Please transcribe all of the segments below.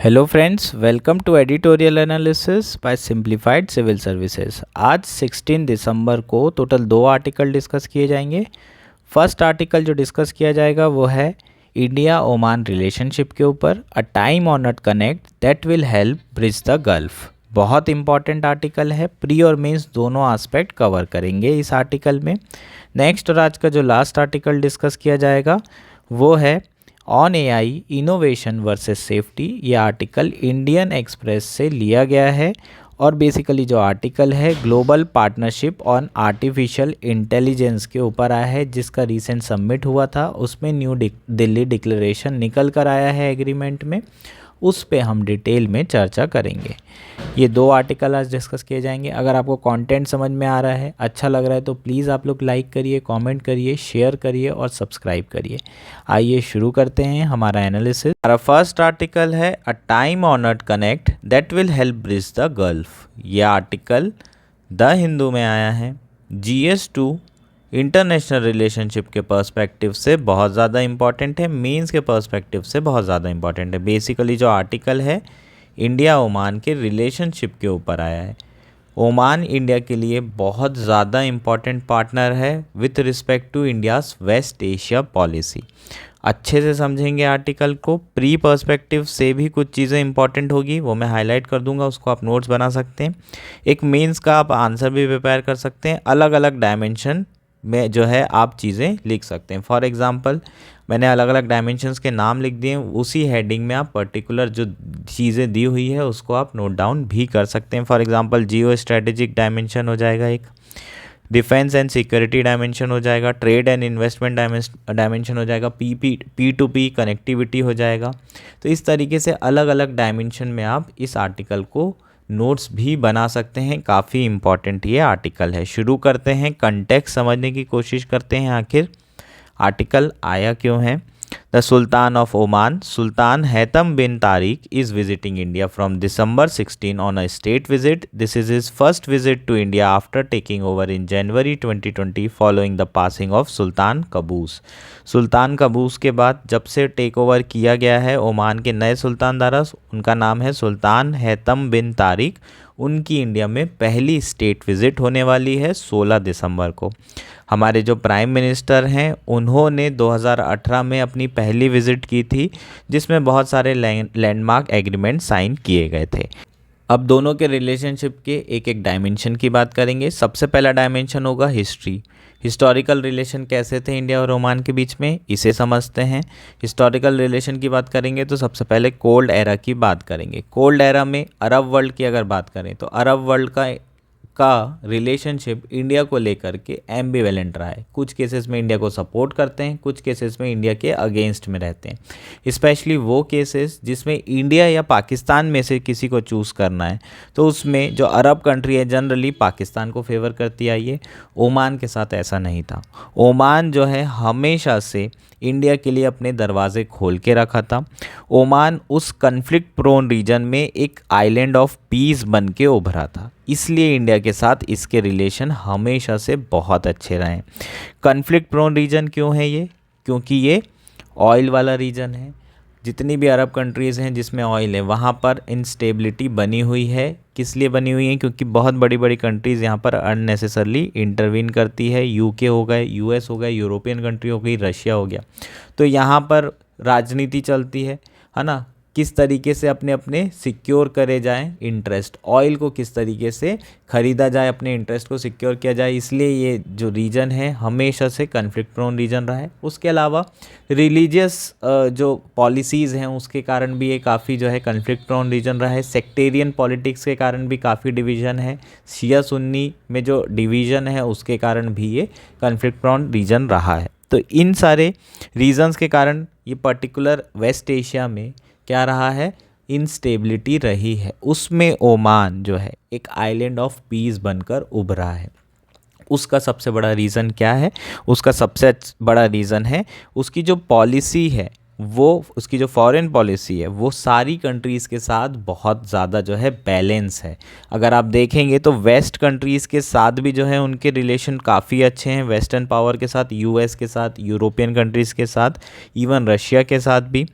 Hello friends, welcome to editorial analysis by simplified civil services. आज 16 दिसंबर को total 2 article discuss किए जाएंगे। First article जो डिस्कस किया जाएगा वो है इंडिया ओमान रिलेशनशिप के ऊपर, a time honoured connect that will help bridge the gulf. बहुत इंपॉर्टेंट आर्टिकल है, प्री और मेंस दोनों एस्पेक्ट कवर करेंगे इस आर्टिकल में। नेक्स्ट और आज का जो लास्ट आर्टिकल डिस्कस किया जाएगा वो है on AI innovation versus safety. ये आर्टिकल इंडियन एक्सप्रेस से लिया गया है और बेसिकली जो आर्टिकल है global partnership on artificial intelligence के ऊपर आया है, जिसका रिसेंट सबमिट हुआ था। उसमें न्यू दिल्ली डिक्लेरेशन निकल कर आया है एग्रीमेंट में, उस पे हम डिटेल में चर्चा करेंगे। ये 2 आर्टिकल आज डिस्कस किए जाएंगे। अगर आपको कंटेंट समझ में आ रहा है, अच्छा लग रहा है, तो प्लीज़ आप लोग लाइक करिए, कमेंट करिए, शेयर करिए और सब्सक्राइब करिए। आइए शुरू करते हैं हमारा एनालिसिस। हमारा फर्स्ट आर्टिकल है a time honoured connect that will help bridge the gulf. ये आर्टिकल द हिंदू में आया है। GS2 इंटरनेशनल रिलेशनशिप के पर्सपेक्टिव से बहुत ज़्यादा इंपॉर्टेंट है, मीन्स के पर्सपेक्टिव से बहुत ज़्यादा इंपॉर्टेंट है। बेसिकली जो आर्टिकल है इंडिया ओमान के रिलेशनशिप के ऊपर आया है। ओमान इंडिया के लिए बहुत ज़्यादा इम्पॉर्टेंट पार्टनर है with respect to India's West Asia policy. अच्छे से समझेंगे आर्टिकल को, प्री पर्सपेक्टिव से भी कुछ चीज़ें इंपॉर्टेंट होगी, वो मैं हाईलाइट कर दूंगा, उसको आप नोट्स बना सकते हैं। एक मेंस का आप आंसर भी प्रिपेयर कर सकते हैं। अलग अलग डायमेंशन में जो है आप चीज़ें लिख सकते हैं। फॉर एग्जांपल मैंने अलग अलग डायमेंशंस के नाम लिख दिए, उसी हेडिंग में आप पर्टिकुलर जो चीज़ें दी हुई है उसको आप नोट डाउन भी कर सकते हैं। For example geo strategic dimension हो जाएगा, एक डिफेंस एंड सिक्योरिटी डायमेंशन हो जाएगा, ट्रेड एंड इन्वेस्टमेंट डायमेंशन हो जाएगा, P2P कनेक्टिविटी हो जाएगा। तो इस तरीके से अलग अलग डायमेंशन में आप इस आर्टिकल को नोट्स भी बना सकते हैं। काफ़ी इंपॉर्टेंट ये आर्टिकल है। शुरू करते हैं, कंटेक्स्ट समझने की कोशिश करते हैं, आखिर आर्टिकल आया क्यों है। The sultan of Oman sultan Haitham bin Tariq is visiting India from December 16 on a state visit. This is his first visit to India after taking over in January 2020 following the passing of sultan Qaboos. Sultan Qaboos के बाद जब से take over किया गया है Oman के नए सुल्तान द्वारा, उनका नाम है सुल्तान हैतम बिन तारिक। उनकी इंडिया में पहली स्टेट विज़िट होने वाली है 16 दिसंबर को। हमारे जो प्राइम मिनिस्टर हैं उन्होंने 2018 में अपनी पहली विज़िट की थी, जिसमें बहुत सारे लैंडमार्क एग्रीमेंट साइन किए गए थे। अब दोनों के रिलेशनशिप के एक एक डायमेंशन की बात करेंगे। सबसे पहला डायमेंशन होगा हिस्ट्री। हिस्टोरिकल रिलेशन कैसे थे इंडिया और ओमान के बीच में, इसे समझते हैं। हिस्टोरिकल रिलेशन की बात करेंगे तो सबसे पहले कोल्ड एरा की बात करेंगे। कोल्ड एरा में अरब वर्ल्ड की अगर बात करें तो अरब वर्ल्ड का रिलेशनशिप इंडिया को लेकर के एम्बिवेलेंट रहा है। कुछ केसेस में इंडिया को सपोर्ट करते हैं, कुछ केसेस में इंडिया के अगेंस्ट में रहते हैं। स्पेशली वो केसेस जिसमें इंडिया या पाकिस्तान में से किसी को चूज़ करना है, तो उसमें जो अरब कंट्री है जनरली पाकिस्तान को फेवर करती आई है। ओमान के साथ ऐसा नहीं था। ओमान जो है हमेशा से इंडिया के लिए अपने दरवाजे खोल के रखा था। ओमान उस कन्फ्लिक्ट प्रोन रीजन में एक आइलैंड ऑफ पीस बन के उभरा था, इसलिए इंडिया के साथ इसके रिलेशन हमेशा से बहुत अच्छे रहे। कन्फ्लिक्ट प्रोन रीजन क्यों है ये? क्योंकि ये ऑयल वाला रीजन है। जितनी भी अरब कंट्रीज़ हैं जिसमें ऑयल है, वहाँ पर इंस्टेबिलिटी बनी हुई है। किस लिए बनी हुई है? क्योंकि बहुत बड़ी बड़ी कंट्रीज़ यहाँ पर अननेसेसरली इंटरवीन करती है। UK हो गए, US हो गए, यूरोपियन कंट्री हो गई, रशिया हो गया। तो यहाँ पर राजनीति चलती है ना, किस तरीके से अपने अपने सिक्योर करे जाएं इंटरेस्ट, ऑयल को किस तरीके से ख़रीदा जाए, अपने इंटरेस्ट को सिक्योर किया जाए। इसलिए ये जो रीजन है हमेशा से कन्फ्लिक्ट प्रोन रीजन रहा है। उसके अलावा रिलीजियस जो पॉलिसीज़ हैं उसके कारण भी ये काफ़ी जो है कन्फ्लिक्ट प्रोन रीजन रहा है। सेक्टेरियन पॉलिटिक्स के कारण भी काफ़ी डिवीज़न है। शिया सुन्नी में जो डिवीज़न है उसके कारण भी ये कन्फ्लिक्ट प्रोन रीजन रहा है। तो इन सारे रीजन्स के कारण ये पर्टिकुलर वेस्ट एशिया में क्या रहा है, इंस्टेबिलिटी रही है। उसमें ओमान जो है एक आइलैंड ऑफ पीस बनकर उभरा है। उसका सबसे बड़ा रीज़न क्या है? उसका सबसे बड़ा रीज़न है उसकी जो पॉलिसी है, वो उसकी जो फॉरेन पॉलिसी है वो सारी कंट्रीज़ के साथ बहुत ज़्यादा जो है बैलेंस है। अगर आप देखेंगे तो वेस्ट कंट्रीज़ के साथ भी जो है उनके रिलेशन काफ़ी अच्छे हैं, वेस्टर्न पावर के साथ, US के साथ, यूरोपियन कंट्रीज़ के साथ, इवन रशिया के साथ भी।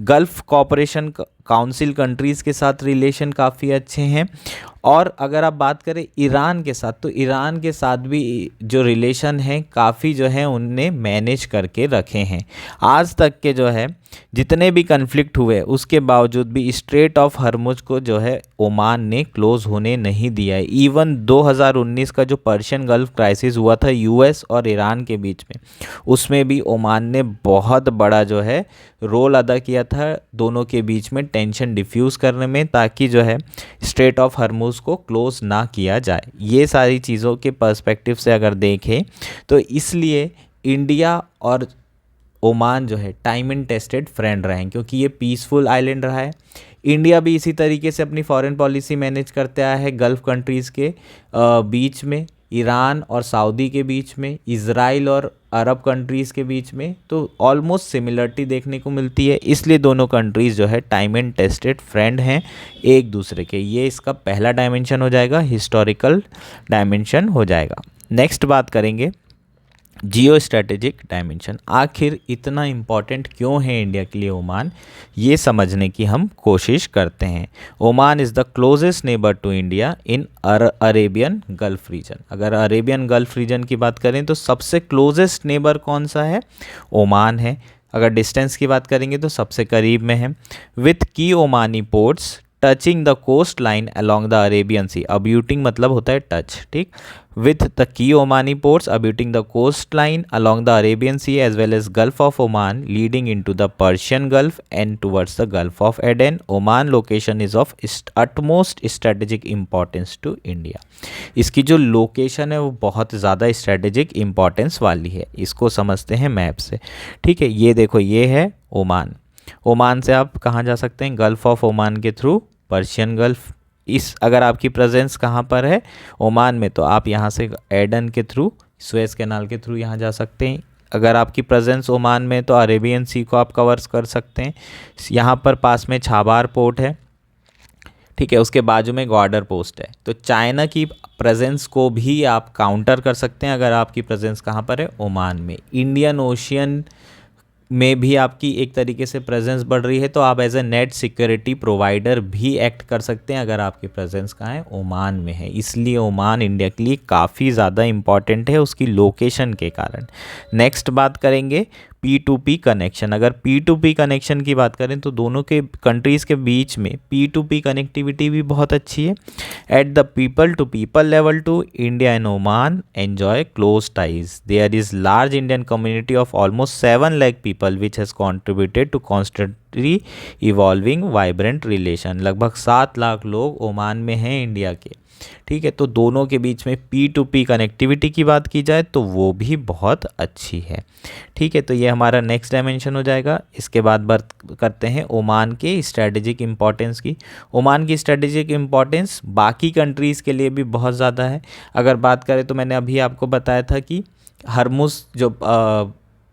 गल्फ़ कॉपरेशन काउंसिल कंट्रीज़ के साथ रिलेशन काफ़ी अच्छे हैं। और अगर आप बात करें ईरान के साथ, तो ईरान के साथ भी जो रिलेशन हैं काफ़ी जो है उनने मैनेज करके रखे हैं। आज तक के जो है जितने भी कन्फ्लिक्ट हुए उसके बावजूद भी स्ट्रेट ऑफ हर्मुज को जो है ओमान ने क्लोज़ होने नहीं दिया है। इवन 2019 का जो पर्शियन गल्फ क्राइसिस हुआ था यूएस और ईरान के बीच में, उसमें भी ओमान ने बहुत बड़ा जो है रोल अदा किया था दोनों के बीच में टेंशन डिफ्यूज़ करने में, ताकि जो है स्ट्रेट ऑफ हर्मुज को क्लोज ना किया जाए। ये सारी चीज़ों के पर्सपेक्टिव से अगर देखें तो इसलिए इंडिया और ओमान जो है टाइम एंड टेस्टेड फ्रेंड रहे हैं, क्योंकि ये पीसफुल आइलैंड रहा है। इंडिया भी इसी तरीके से अपनी फॉरेन पॉलिसी मैनेज करते आया है गल्फ़ कंट्रीज़ के बीच में, ईरान और सऊदी के बीच में, इज़राइल और अरब कंट्रीज़ के बीच में, तो ऑलमोस्ट सिमिलरिटी देखने को मिलती है। इसलिए दोनों कंट्रीज़ जो है टाइम एंड टेस्टेड फ्रेंड हैं एक दूसरे के। ये इसका पहला डायमेंशन हो जाएगा, हिस्टोरिकल डायमेंशन हो जाएगा। नेक्स्ट बात करेंगे जियो स्ट्रेटेजिक डायमेंशन। आखिर इतना इम्पॉर्टेंट क्यों है इंडिया के लिए ओमान, ये समझने की हम कोशिश करते हैं। Oman is the closest neighbour to India in Arabian Gulf region. अगर अरेबियन गल्फ रीजन की बात करें तो सबसे क्लोजेस्ट नेबर कौन सा है, ओमान है। अगर डिस्टेंस की बात करेंगे तो सबसे करीब में है। With key Omani ports touching the coast line along the Arabian Sea. Abutting मतलब होता है टच, ठीक। With the key Omani ports abutting the coast line along the Arabian Sea as well as Gulf of Oman leading into the Persian Gulf and towards the Gulf of Aden. Oman location is of utmost strategic importance to India. इसकी जो location है वो बहुत ज़्यादा strategic importance वाली है। इसको समझते हैं मैप से, ठीक है। ये देखो, ये है ओमान। ओमान से आप कहाँ जा सकते हैं, गल्फ ऑफ ओमान के थ्रू पर्शियन गल्फ। इस अगर आपकी प्रेजेंस कहाँ पर है, ओमान में, तो आप यहाँ से एडन के थ्रू, सुएज कैनाल के थ्रू यहाँ जा सकते हैं। अगर आपकी प्रेजेंस ओमान में तो अरेबियन सी को आप कवर कर सकते हैं। यहाँ पर पास में छाबार पोर्ट है, ठीक है, उसके बाजू में ग्वाडर पोस्ट है। तो चाइना की प्रेजेंस को भी आप काउंटर कर सकते हैं अगर आपकी प्रेजेंस कहाँ पर है, ओमान में। इंडियन ओशियन में भी आपकी एक तरीके से प्रेजेंस बढ़ रही है, तो आप as a net security provider भी एक्ट कर सकते हैं अगर आपकी प्रेजेंस कहाँ है, ओमान में है। इसलिए ओमान इंडिया के लिए काफ़ी ज़्यादा इम्पॉर्टेंट है उसकी लोकेशन के कारण। नेक्स्ट बात करेंगे P2P कनेक्शन। अगर P2P कनेक्शन की बात करें तो दोनों के कंट्रीज़ के बीच में P2P कनेक्टिविटी भी बहुत अच्छी है। At the people to people level to India and Oman enjoy close ties. There is large Indian community of almost 7 lakh people which has contributed to constantly evolving vibrant relation. लगभग 7 लाख लोग Oman में हैं India के, ठीक है। तो दोनों के बीच में P2P कनेक्टिविटी की बात की जाए तो वो भी बहुत अच्छी है, ठीक है। तो ये हमारा नेक्स्ट डायमेंशन हो जाएगा। इसके बाद बात करते हैं ओमान के स्ट्रेटेजिक इंपॉर्टेंस की। ओमान की स्ट्रेटेजिक इंपॉर्टेंस बाकी कंट्रीज़ के लिए भी बहुत ज़्यादा है। अगर बात करें तो मैंने अभी आपको बताया था कि हर्मुज जो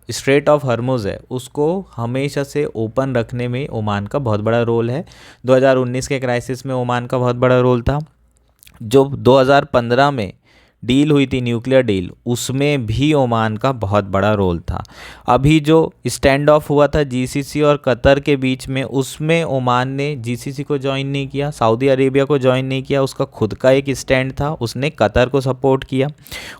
स्ट्रेट ऑफ हर्मुज है उसको हमेशा से ओपन रखने में ओमान का बहुत बड़ा रोल है। 2019 के क्राइसिस में ओमान का बहुत बड़ा रोल था। जो 2015 में डील हुई थी, न्यूक्लियर डील, उसमें भी ओमान का बहुत बड़ा रोल था। अभी जो स्टैंड ऑफ हुआ था जीसीसी और कतर के बीच में, उसमें ओमान ने जीसीसी को ज्वाइन नहीं किया, सऊदी अरेबिया को ज्वाइन नहीं किया। उसका खुद का एक स्टैंड था, उसने कतर को सपोर्ट किया।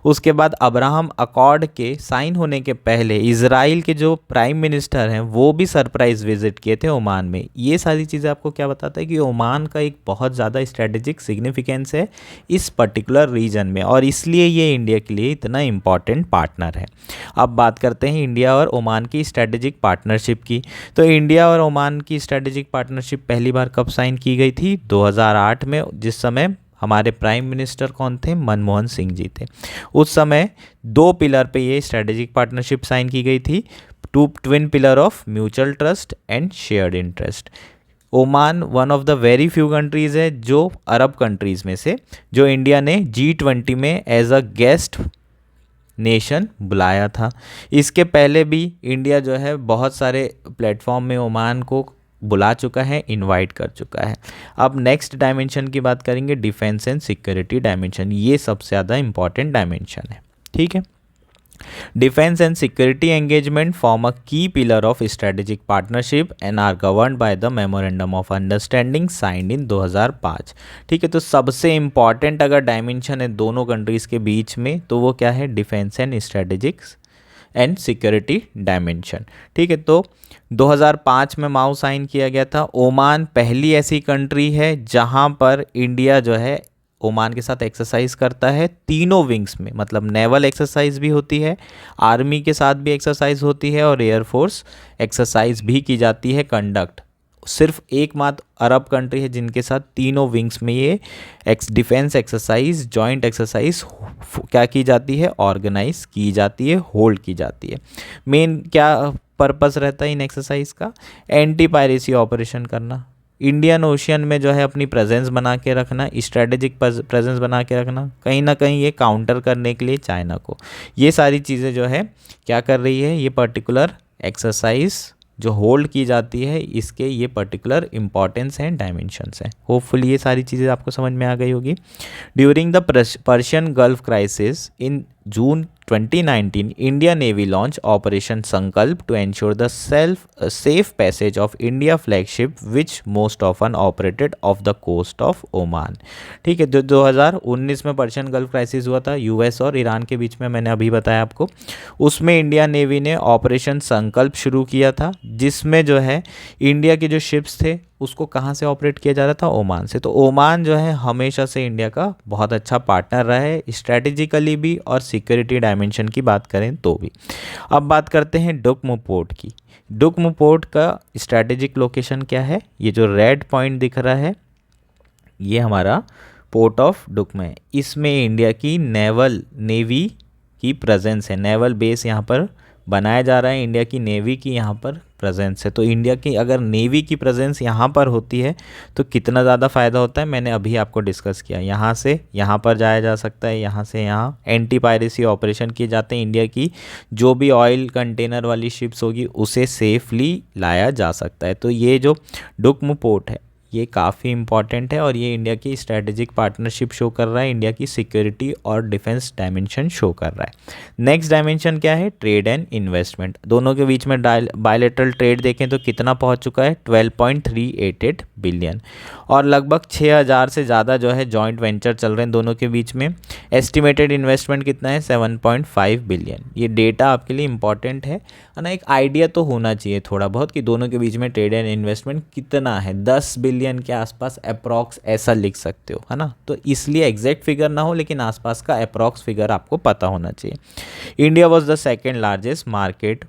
उसके बाद अब्राहम अकॉर्ड के साइन होने के पहले इजराइल के जो प्राइम मिनिस्टर हैं वो भी सरप्राइज विजिट किए थे ओमान में। ये सारी चीज़ें आपको क्या बताता है कि ओमान का एक बहुत ज़्यादा स्ट्रेटेजिक सिग्निफिकेंस है इस पर्टिकुलर रीजन में, और इसलिए ये इंडिया के लिए इतना इम्पॉर्टेंट पार्टनर है। अब बात करते हैं इंडिया और ओमान की स्ट्रेटेजिक पार्टनरशिप की। तो इंडिया और ओमान की स्ट्रेटेजिक पार्टनरशिप पहली बार कब साइन की गई थी, 2008 में, जिस समय हमारे प्राइम मिनिस्टर कौन थे, मनमोहन सिंह जी थे। उस समय 2 पिलर पे ये स्ट्रेटेजिक पार्टनरशिप साइन की गई थी, twin pillar of mutual trust and shared interest. Oman one of the very few countries है जो अरब कंट्रीज़ में से जो इंडिया ने G20 में एज अ गेस्ट नेशन बुलाया था। इसके पहले भी इंडिया जो है बहुत सारे प्लेटफॉर्म में ओमान को बुला चुका है, इनवाइट कर चुका है। अब नेक्स्ट डायमेंशन की बात करेंगे, डिफेंस एंड सिक्योरिटी डायमेंशन। ये सबसे ज़्यादा इम्पॉर्टेंट डायमेंशन है, ठीक है। Defense and security engagement form a key pillar of strategic partnership and are governed by the Memorandum of Understanding signed in 2005। ठीक है, तो सबसे इम्पॉर्टेंट अगर डायमेंशन है दोनों कंट्रीज़ के बीच में तो वो क्या है, defence and strategic and security dimension. ठीक है, तो 2005 में माओ साइन किया गया था। ओमान पहली ऐसी कंट्री है जहां पर इंडिया जो है ओमान के साथ एक्सरसाइज करता है तीनों विंग्स में, मतलब नेवल एक्सरसाइज भी होती है, आर्मी के साथ भी एक्सरसाइज होती है और एयरफोर्स एक्सरसाइज भी की जाती है कंडक्ट। सिर्फ एकमात्र अरब कंट्री है जिनके साथ तीनों विंग्स में ये डिफेंस एक्सरसाइज, जॉइंट एक्सरसाइज क्या की जाती है, ऑर्गेनाइज की जाती है, होल्ड की जाती है। मेन क्या पर्पस रहता है इन एक्सरसाइज का, एंटी पायरेसी ऑपरेशन करना, इंडियन ओशियन में जो है अपनी प्रेजेंस बना के रखना, स्ट्रेटेजिक प्रेजेंस बना के रखना, कहीं ना कहीं ये काउंटर करने के लिए चाइना को। ये सारी चीज़ें जो है क्या कर रही है, ये पर्टिकुलर एक्सरसाइज जो होल्ड की जाती है इसके ये पर्टिकुलर इंपॉर्टेंस हैं, डायमेंशंस हैं। होपफुली ये सारी चीज़ें आपको समझ में आ गई होगी। During the Persian gulf crisis in June 2019, India Navy launched Operation Sankalp to ensure the safe passage of India flagship, which most often operated off the coast of Oman। ठीक है, जो 2019 में पर्शियन गल्फ क्राइसिस हुआ था US और Iran के बीच में, मैंने अभी बताया आपको, उसमें इंडिया नेवी ने ऑपरेशन संकल्प शुरू किया था, जिसमें जो है इंडिया के जो शिप्स थे उसको कहाँ से ऑपरेट किया जा रहा था, ओमान से। तो ओमान जो है हमेशा से इंडिया का बहुत अच्छा पार्टनर रहा है, स्ट्रैटेजिकली भी और सिक्योरिटी डायमेंशन की बात करें तो भी। अब बात करते हैं डुकमू पोर्ट की। डुकमू पोर्ट का स्ट्रैटेजिक लोकेशन क्या है, ये जो रेड पॉइंट दिख रहा है ये हमारा पोर्ट ऑफ डुकमे है। इसमें इंडिया की नेवी की प्रेजेंस है, नेवल बेस यहाँ पर बनाया जा रहा है, इंडिया की नेवी की यहाँ पर प्रेजेंस है। तो इंडिया की अगर नेवी की प्रेजेंस यहाँ पर होती है तो कितना ज़्यादा फ़ायदा होता है, मैंने अभी आपको डिस्कस किया। यहाँ से यहाँ पर जाया जा सकता है, यहाँ से यहाँ एंटी पायरेसी ऑपरेशन किए जाते हैं, इंडिया की जो भी ऑयल कंटेनर वाली शिप्स होगी उसे सेफली लाया जा सकता है। तो ये जो डुकमू पोर्ट है ये काफ़ी इंपॉर्टेंट है और ये इंडिया की स्ट्रैटेजिक पार्टनरशिप शो कर रहा है, इंडिया की सिक्योरिटी और डिफेंस डायमेंशन शो कर रहा है। नेक्स्ट डायमेंशन क्या है, ट्रेड एंड इन्वेस्टमेंट। दोनों के बीच में बायलैटरल ट्रेड देखें तो कितना पहुंच चुका है, 12.388 बिलियन, और लगभग 6000 से ज़्यादा जो है जॉइंट वेंचर चल रहे हैं दोनों के बीच में। एस्टिमेटेड इन्वेस्टमेंट कितना है, 7.5 बिलियन। ये डेटा आपके लिए इंपॉर्टेंट है ना, एक आइडिया तो होना चाहिए थोड़ा बहुत कि दोनों के बीच में ट्रेड एंड इन्वेस्टमेंट कितना है, 10 बिलियन के आसपास अप्रॉक्स ऐसा लिख सकते हो, है ना। तो इसलिए एग्जैक्ट फिगर ना हो लेकिन आसपास का अप्रॉक्स फिगर आपको पता होना चाहिए। India was the second largest market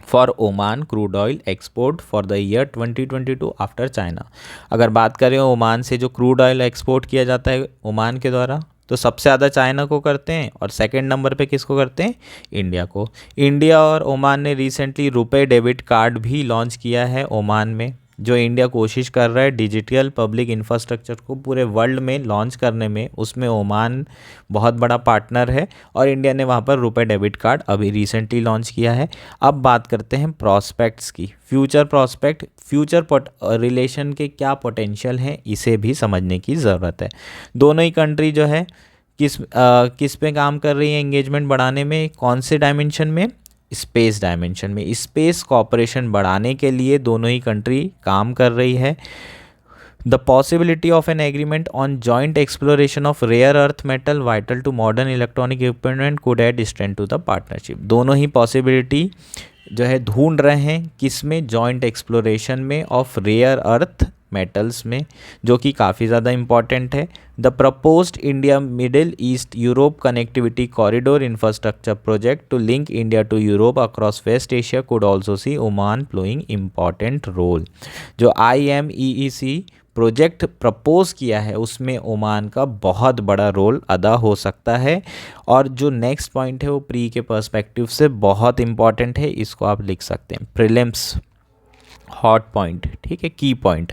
for Oman crude oil export for the year 2022 after China. अगर बात करें ओमान से जो क्रूड ऑयल एक्सपोर्ट किया जाता है ओमान के द्वारा तो सबसे ज़्यादा चाइना को करते हैं और सेकंड नंबर पे किसको करते हैं, इंडिया को। इंडिया और ओमान ने रिसेंटली रुपए डेबिट कार्ड भी लॉन्च किया है ओमान में, जो इंडिया कोशिश कर रहा है डिजिटल पब्लिक इंफ्रास्ट्रक्चर को पूरे वर्ल्ड में लॉन्च करने में, उसमें ओमान बहुत बड़ा पार्टनर है और इंडिया ने वहाँ पर रुपए डेबिट कार्ड अभी रिसेंटली लॉन्च किया है। अब बात करते हैं प्रॉस्पेक्ट्स की, फ्यूचर प्रॉस्पेक्ट, फ्यूचर रिलेशन के क्या पोटेंशियल हैं इसे भी समझने की ज़रूरत है। दोनों ही कंट्री जो है किस पे काम कर रही है एंगेजमेंट बढ़ाने में, कौन से डायमेंशन में, स्पेस डायमेंशन में। स्पेस कॉपरेशन बढ़ाने के लिए दोनों ही कंट्री काम कर रही है। The possibility of an agreement on joint exploration of rare earth metal vital to modern electronic equipment could add strength to the partnership. दोनों ही पॉसिबिलिटी जो है ढूंढ रहे हैं किस में, जॉइंट एक्सप्लोरेशन में ऑफ रेयर अर्थ मेटल्स में, जो कि काफ़ी ज़्यादा इंपॉर्टेंट है। The proposed India Middle East Europe connectivity corridor infrastructure project to link India to Europe across West Asia could also see Oman playing important role. जो IMEEC project propose किया है उसमें ओमान का बहुत बड़ा रोल अदा हो सकता है। और जो नेक्स्ट पॉइंट है वो प्री के पर्सपेक्टिव से बहुत इंपॉर्टेंट है, इसको आप लिख सकते हैं प्रीलिम्स हॉट पॉइंट, ठीक है, की point.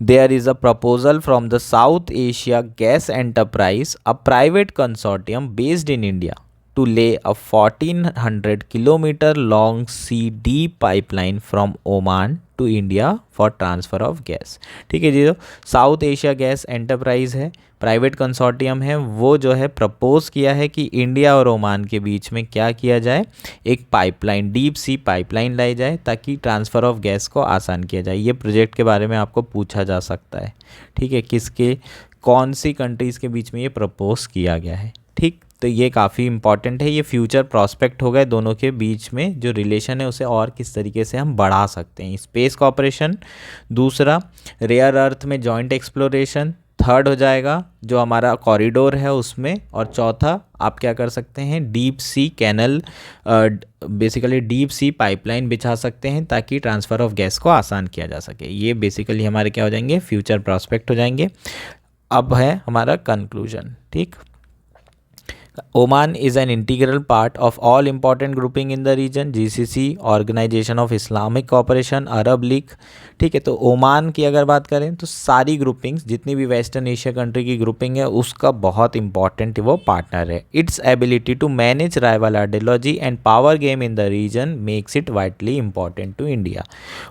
There is a proposal from the South Asia Gas Enterprise, a private consortium based in India, to lay a 1400 kilometer long sea deep pipeline from Oman to India for transfer of gas। ठीक है जी, तो south Asia Gas enterprise है, private consortium है, वो जो है propose किया है कि इंडिया और ओमान के बीच में क्या किया जाए, एक पाइपलाइन, डीप सी पाइपलाइन लाई जाए ताकि ट्रांसफ़र ऑफ गैस को आसान किया जाए। ये प्रोजेक्ट के बारे में आपको पूछा जा सकता है। ठीक है, किसके, कौन सी कंट्रीज़ के बीच में ये प्रपोज किया गया है। ठीक, तो ये काफ़ी इंपॉर्टेंट है, ये फ्यूचर प्रॉस्पेक्ट हो गए दोनों के बीच में, जो रिलेशन है उसे और किस तरीके से हम बढ़ा सकते हैं। स्पेस कॉपरेशन, दूसरा रेयर अर्थ में जॉइंट एक्सप्लोरेशन, थर्ड हो जाएगा जो हमारा कॉरिडोर है उसमें, और चौथा आप क्या कर सकते हैं, deep sea canal, basically deep sea pipeline बिछा सकते हैं ताकि ट्रांसफ़र ऑफ गैस को आसान किया जा सके। ये बेसिकली हमारे क्या हो जाएंगे, फ्यूचर प्रॉस्पेक्ट हो जाएंगे। अब है हमारा कंक्लूजन। ठीक, Oman is an integral part of all important grouping in the region, GCC, Organization of Islamic Cooperation, Arab league. ठीक है, तो ओमान की अगर बात करें तो सारी ग्रुपिंग्स, जितनी भी वेस्टर्न एशिया कंट्री की ग्रुपिंग है उसका बहुत इंपॉर्टेंट वो पार्टनर है। Its ability to manage rival ideology and power game in the region makes it vitally important to India.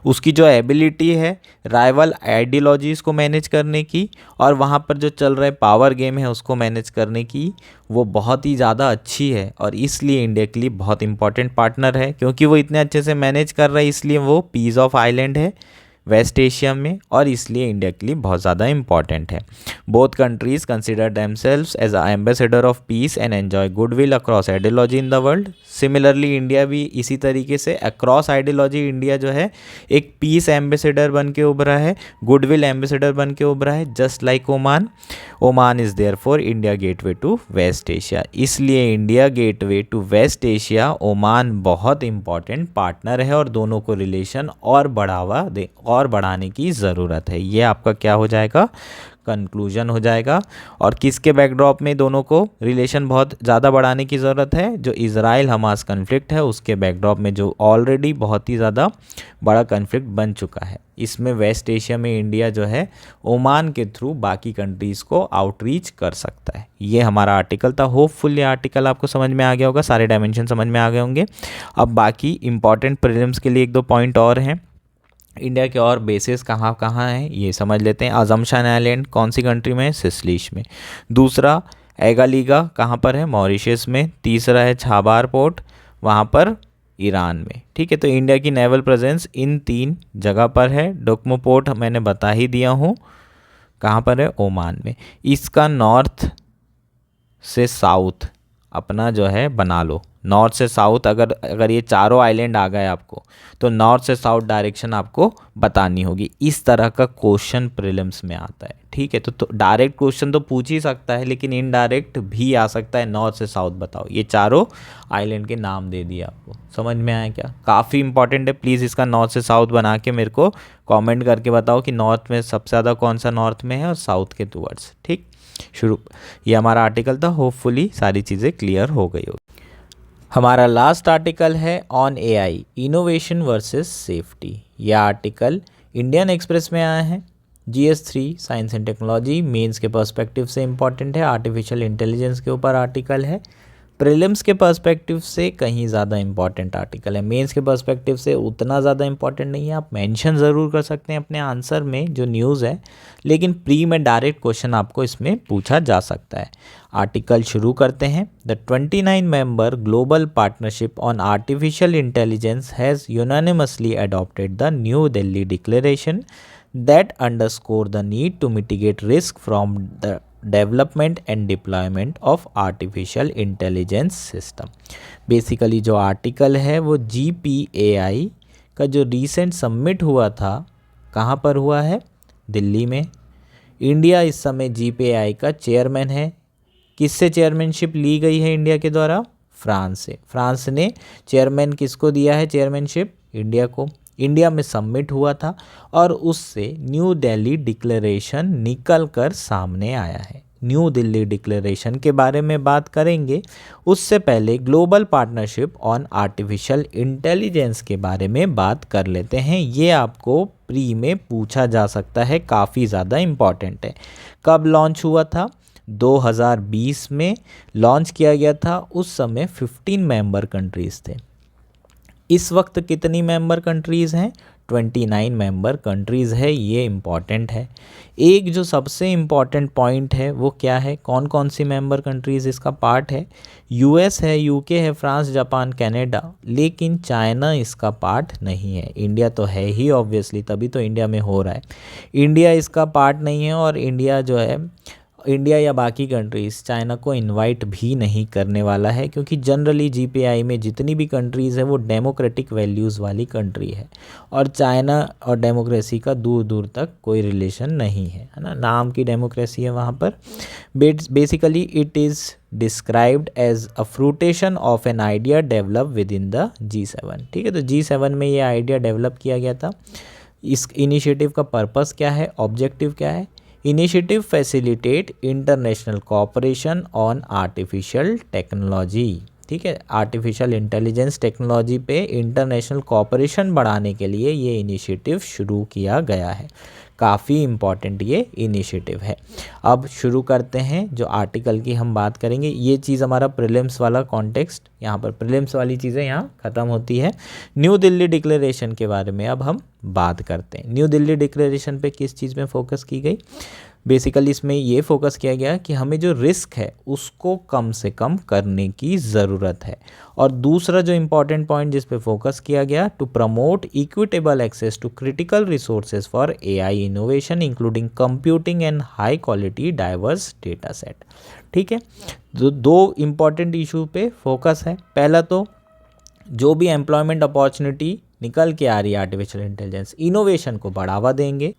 उसकी जो एबिलिटी है राइवल आइडियोलॉजीज़ को मैनेज करने की और वहाँ पर जो चल रहे पावर गेम है उसको मैनेज करने की, वो बहुत ही ज़्यादा अच्छी है और इसलिए इंडिया के लिए बहुत इंपॉर्टेंट पार्टनर है। क्योंकि वो इतने अच्छे से मैनेज कर रहा है इसलिए वो पीस ऑफ आइलैंड है वेस्ट एशिया में, और इसलिए इंडिया के लिए बहुत ज़्यादा इंपॉर्टेंट है। Both countries consider themselves as a ambassador of peace and enjoy goodwill across ideology in the world. Similarly India भी इसी तरीके से अक्रॉस आइडियोलॉजी, इंडिया जो है एक पीस एम्बेसडर बन के उभरा है, गुडविल एम्बेसडर बन के उभरा है, just like Oman. Oman is therefore India gateway to West Asia. इसलिए India gateway to West Asia, Oman बहुत इंपॉर्टेंट पार्टनर है और दोनों को रिलेशन और बढ़ावा दे और बढ़ाने की ज़रूरत है। ये आपका क्या हो जाएगा, कंक्लूजन हो जाएगा। और किसके बैकड्रॉप में दोनों को रिलेशन बहुत ज़्यादा बढ़ाने की ज़रूरत है, जो इज़राइल हमास कन्फ्लिक्ट है उसके बैकड्रॉप में, जो ऑलरेडी बहुत ही ज़्यादा बड़ा कन्फ्लिक्ट बन चुका है। इसमें वेस्ट एशिया में इंडिया जो है ओमान के थ्रू बाकी कंट्रीज़ को आउटरीच कर सकता है। ये हमारा आर्टिकल था। होपफुल ये आर्टिकल आपको समझ में आ गया होगा, सारे डायमेंशन समझ में आ गए होंगे। अब बाकी इंपॉर्टेंट प्रीलिम्स के लिए एक दो पॉइंट और हैं। इंडिया के और बेसेस कहाँ कहाँ हैं ये समझ लेते हैं। अजम्पशन आइलैंड कौन सी कंट्री में है, सिसलीश में। दूसरा एगालीगा कहाँ पर है, मॉरिशस में। तीसरा है छाबार पोर्ट, वहाँ पर ईरान में। ठीक है, तो इंडिया की नेवल प्रेजेंस इन 3 जगह पर है। डोकमो पोर्ट मैंने बता ही दिया हूँ कहाँ पर है, ओमान में। इसका नॉर्थ से साउथ अपना जो है बना लो, नॉर्थ से साउथ। अगर ये चारों आइलैंड आ गए आपको तो नॉर्थ से साउथ डायरेक्शन आपको बतानी होगी। इस तरह का क्वेश्चन प्रीलिम्स में आता है। ठीक है, तो डायरेक्ट क्वेश्चन तो पूछ ही सकता है लेकिन इनडायरेक्ट भी आ सकता है, नॉर्थ से साउथ बताओ। ये चारों आइलैंड के नाम दे दिए आपको, समझ में आया क्या? काफ़ी इंपॉर्टेंट है। प्लीज़ इसका नॉर्थ से साउथ बना के मेरे को कॉमेंट करके बताओ कि नॉर्थ में सबसे ज़्यादा कौन सा नॉर्थ में है और साउथ के टूवर्ड्स। ठीक, शुरू। ये हमारा आर्टिकल था, होपफुली सारी चीज़ें क्लियर हो गई होगी। हमारा लास्ट आर्टिकल है on AI, innovation versus safety. यह आर्टिकल इंडियन एक्सप्रेस में आया है। GS3 science and technology mains के पर्सपेक्टिव से इम्पॉर्टेंट है। आर्टिफिशियल इंटेलिजेंस के ऊपर आर्टिकल है। प्रीलिम्स के पर्सपेक्टिव से कहीं ज़्यादा इंपॉर्टेंट आर्टिकल है। मेंस के पर्सपेक्टिव से उतना ज़्यादा इंपॉर्टेंट नहीं है। आप मेंशन ज़रूर कर सकते हैं अपने आंसर में जो न्यूज़ है, लेकिन प्री में डायरेक्ट क्वेश्चन आपको इसमें पूछा जा सकता है। आर्टिकल शुरू करते हैं। The 29 member global partnership on artificial intelligence has unanimously adopted the New Delhi declaration that underscore the need to mitigate risk from the development and deployment of artificial intelligence system. Basically जो article है वो GPAI का जो recent submit हुआ था, कहाँ पर हुआ है, दिल्ली में। इंडिया इस समय GPAI का चेयरमैन है। किससे चेयरमैनशिप ली गई है इंडिया के द्वारा? फ्रांस से। फ्रांस ने चेयरमैन किसको दिया है चेयरमैनशिप? इंडिया को। इंडिया में सबमिट हुआ था और उससे न्यू दिल्ली डिक्लेरेशन निकल कर सामने आया है। न्यू दिल्ली डिक्लेरेशन के बारे में बात करेंगे, उससे पहले global partnership on artificial intelligence के बारे में बात कर लेते हैं। ये आपको प्री में पूछा जा सकता है, काफ़ी ज़्यादा इम्पॉर्टेंट है। कब लॉन्च हुआ था? 2020 में लॉन्च किया गया था। उस समय 15 मेंबर कंट्रीज़ थे। इस वक्त कितनी मेंबर कंट्रीज़ हैं? 29 मेंबर कंट्रीज़ है। ये इम्पॉर्टेंट है। एक जो सबसे इम्पॉर्टेंट पॉइंट है वो क्या है, कौन कौन सी मेंबर कंट्रीज़ इसका पार्ट है? यूएस है, यूके है, फ्रांस, जापान, कनाडा, लेकिन चाइना इसका पार्ट नहीं है। इंडिया तो है ही ऑब्वियसली, तभी तो इंडिया में हो रहा है। इंडिया इसका पार्ट नहीं है और इंडिया जो है, इंडिया या बाकी कंट्रीज़ चाइना को इनवाइट भी नहीं करने वाला है, क्योंकि जनरली जीपीआई में जितनी भी कंट्रीज़ है वो डेमोक्रेटिक वैल्यूज़ वाली कंट्री है और चाइना और डेमोक्रेसी का दूर दूर तक कोई रिलेशन नहीं है ना। नाम की डेमोक्रेसी है वहाँ पर। Basically it is described as a fruition of an idea develop within the G7। ठीक है, तो G7 में ये आइडिया डेवलप किया गया था। इस इनिशिएटिव का पर्पस क्या है, ऑब्जेक्टिव क्या है? Initiative facilitate international cooperation on artificial technology. ठीक है, आर्टिफिशियल इंटेलिजेंस टेक्नोलॉजी पे इंटरनेशनल कोऑपरेशन बढ़ाने के लिए ये इनिशिएटिव शुरू किया गया है। काफ़ी इम्पॉर्टेंट ये इनिशिएटिव है। अब शुरू करते हैं, जो आर्टिकल की हम बात करेंगे। ये चीज़ हमारा प्रीलिम्स वाला कॉन्टेक्स्ट, यहाँ पर प्रीलिम्स वाली चीज़ें यहाँ ख़त्म होती है। न्यू दिल्ली डिक्लेरेशन के बारे में अब हम बात करते हैं। न्यू दिल्ली डिक्लेरेशन पे किस चीज़ में फोकस की गई? बेसिकली इसमें ये फोकस किया गया कि हमें जो रिस्क है उसको कम से कम करने की ज़रूरत है। और दूसरा जो इम्पॉर्टेंट पॉइंट जिस पे फोकस किया गया, to promote equitable access to critical resources for AI innovation including computing and high quality diverse data set. ठीक है, दो इम्पॉर्टेंट इशू पे फोकस है। पहला तो जो भी एम्प्लॉयमेंट अपॉर्चुनिटी निकल के आ रही है आर्टिफिशियल इंटेलिजेंस, इनोवेशन को बढ़ावा देंगे।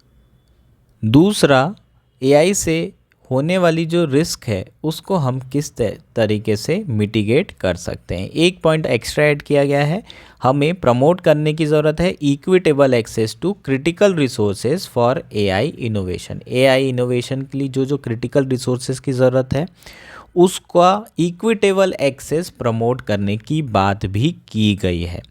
दूसरा, एआई से होने वाली जो रिस्क है उसको हम किस तरीके से मिटिगेट कर सकते हैं। एक पॉइंट एक्स्ट्रा ऐड किया गया है, हमें प्रमोट करने की ज़रूरत है equitable access to critical resources for AI innovation. AI innovation के लिए जो जो क्रिटिकल रिसोर्सेज की ज़रूरत है उसका इक्विटेबल एक्सेस प्रमोट करने की बात भी की गई है।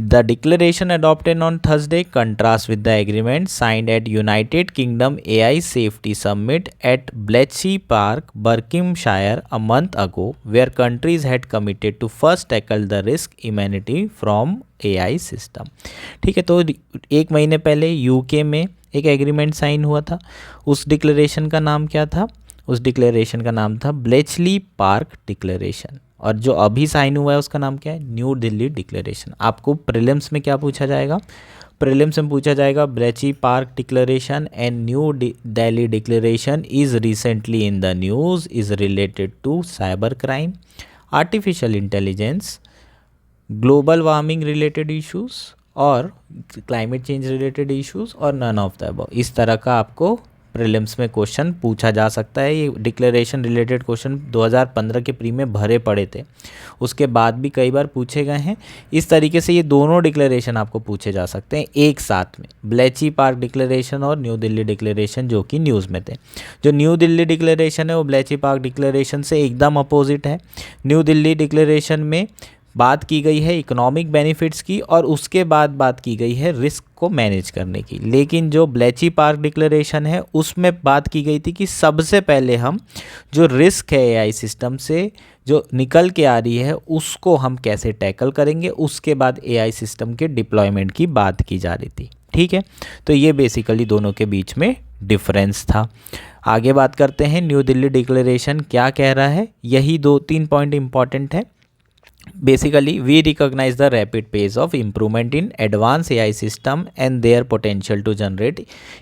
The declaration adopted on Thursday contrast with the agreement signed at United Kingdom AI safety summit at Bletchley Park, Berkshire a month ago, where countries had committed to first tackle the risk immunity from AI system. ठीक है, तो एक महीने पहले UK में एक agreement sign हुआ था। उस डिक्लेरेशन का नाम क्या था? उस डिक्लेरेशन का नाम था ब्लेचली पार्क डिक्लेरेशन। और जो अभी साइन हुआ है उसका नाम क्या है? New Delhi declaration. आपको प्रीलिम्स में क्या पूछा जाएगा? प्रीलिम्स में पूछा जाएगा Bletchley Park declaration and New Delhi declaration is recently in the news, is related to cyber crime, artificial intelligence, global warming related issues और क्लाइमेट चेंज रिलेटेड इश्यूज़ और नन ऑफ द अबव। इस तरह का आपको prelims में question पूछा जा सकता है। ये डिक्लेरेशन रिलेटेड क्वेश्चन 2015 के प्री में भरे पड़े थे, उसके बाद भी कई बार पूछे गए हैं। इस तरीके से ये दोनों डिक्लेरेशन आपको पूछे जा सकते हैं एक साथ में, ब्लेचली पार्क डिक्लेरेशन और न्यू दिल्ली डिक्लेरेशन जो कि न्यूज़ में थे। जो न्यू दिल्ली डिक्लेरेशन है वो ब्लेचली पार्क डिक्लेरेशन से एकदम अपोजिट है। न्यू दिल्ली डिक्लेरेशन में बात की गई है इकोनॉमिक बेनिफिट्स की और उसके बाद बात की गई है रिस्क को मैनेज करने की। लेकिन जो ब्लेचली पार्क डिक्लेरेशन है उसमें बात की गई थी कि सबसे पहले हम जो रिस्क है एआई सिस्टम से जो निकल के आ रही है उसको हम कैसे टैकल करेंगे, उसके बाद एआई सिस्टम के डिप्लॉयमेंट की बात की जा रही थी। ठीक है, तो ये बेसिकली दोनों के बीच में डिफरेंस था। आगे बात करते हैं न्यू दिल्ली डिक्लेरेशन क्या कह रहा है। यही 2-3 पॉइंट इंपॉर्टेंट है। Basically, we recognize the rapid pace of improvement in advanced AI system and their potential to generate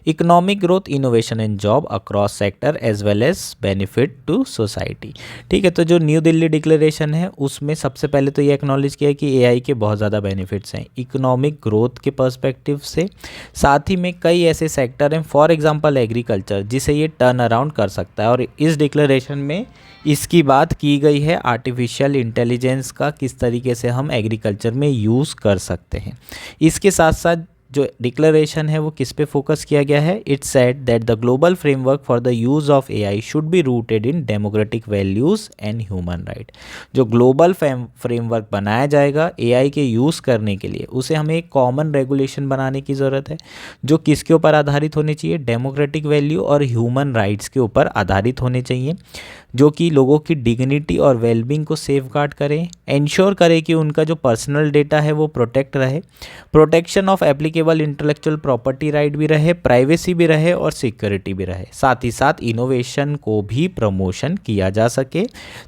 economic growth, innovation and job across sector as well as benefit to society। ठीक है, तो जो new Delhi declaration है उसमें सबसे पहले तो ये एक्नॉलेज किया कि एआई के बहुत ज़्यादा बेनिफिट्स हैं इकोनॉमिक ग्रोथ के पर्सपेक्टिव से, साथ ही में कई ऐसे सेक्टर हैं फॉर एग्जांपल एग्रीकल्चर जिसे ये टर्न अराउंड कर सकता है। और इस डिक्लेरेशन में इसकी बात की गई है आर्टिफिशियल इंटेलिजेंस का किस तरीके से हम एग्रीकल्चर में यूज़ कर सकते हैं। इसके साथ साथ जो डिक्लेरेशन है वो किस पे फोकस किया गया है? It said that the global framework for the use of AI should be rooted in democratic values and human right. जो ग्लोबल फ्रेमवर्क बनाया जाएगा एआई के यूज़ करने के लिए, उसे हमें एक कॉमन रेगुलेशन बनाने की ज़रूरत है जो किसके ऊपर आधारित होनी चाहिए? डेमोक्रेटिक वैल्यू और ह्यूमन राइट्स के ऊपर आधारित होने चाहिए, जो कि लोगों की डिग्निटी और वेलबींग को सेफगार्ड करें, इंश्योर करें कि उनका जो पर्सनल डेटा है वो प्रोटेक्ट रहे, protection of applicable intellectual property right भी रहे, प्राइवेसी भी रहे और सिक्योरिटी भी रहे। साथ ही साथ इनोवेशन को भी प्रमोशन किया जा सके,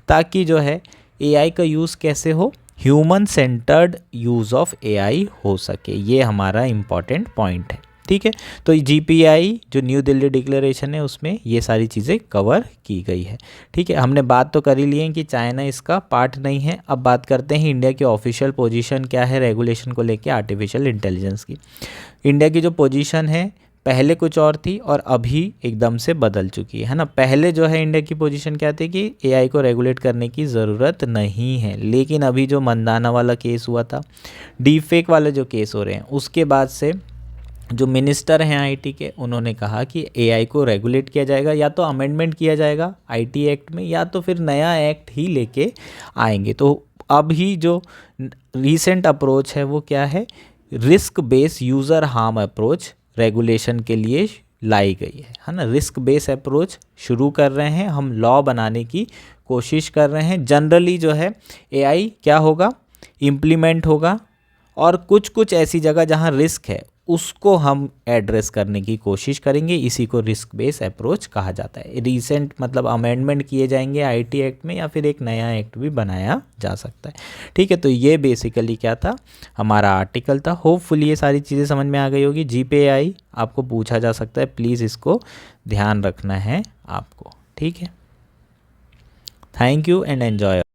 ताकि जो है एआई का यूज़ कैसे हो? Human centred use of AI हो सके। ये हमारा इम्पॉर्टेंट पॉइंट है। ठीक है, तो जीपीआई जो न्यू दिल्ली डिक्लेरेशन है उसमें ये सारी चीज़ें कवर की गई है। ठीक है, हमने बात तो कर ही ली है कि चाइना इसका पार्ट नहीं है। अब बात करते हैं इंडिया की ऑफिशियल पोजीशन क्या है रेगुलेशन को लेके आर्टिफिशियल इंटेलिजेंस की। इंडिया की जो पोजीशन है पहले कुछ और थी और अभी एकदम से बदल चुकी है ना। पहले जो है इंडिया की पोजीशन क्या थी कि एआई को रेगुलेट करने की ज़रूरत नहीं है, लेकिन अभी जो मंदाना वाला केस हुआ था, डीफेक वाले जो केस हो रहे हैं, उसके बाद से जो मिनिस्टर हैं आईटी के, उन्होंने कहा कि एआई को रेगुलेट किया जाएगा, या तो अमेंडमेंट किया जाएगा आईटी एक्ट में, या तो फिर नया एक्ट ही लेके आएंगे। तो अभी जो रीसेंट अप्रोच है वो क्या है? Risk base user harm approach regulation के लिए लाई गई है ना। रिस्क बेस अप्रोच शुरू कर रहे हैं हम, लॉ बनाने की कोशिश कर रहे हैं। जनरली जो है एआई क्या होगा? इम्प्लीमेंट होगा, और कुछ कुछ ऐसी जगह जहाँ रिस्क है उसको हम एड्रेस करने की कोशिश करेंगे। इसी को रिस्क बेस अप्रोच कहा जाता है। रीसेंट मतलब अमेंडमेंट किए जाएंगे आईटी एक्ट में, या फिर एक नया एक्ट भी बनाया जा सकता है। ठीक है, तो ये बेसिकली क्या था? हमारा आर्टिकल था। होपफुली ये सारी चीज़ें समझ में आ गई होगी। जीपीआई आपको पूछा जा सकता है, प्लीज़ इसको ध्यान रखना है आपको। ठीक है, थैंक यू एंड एन्जॉय।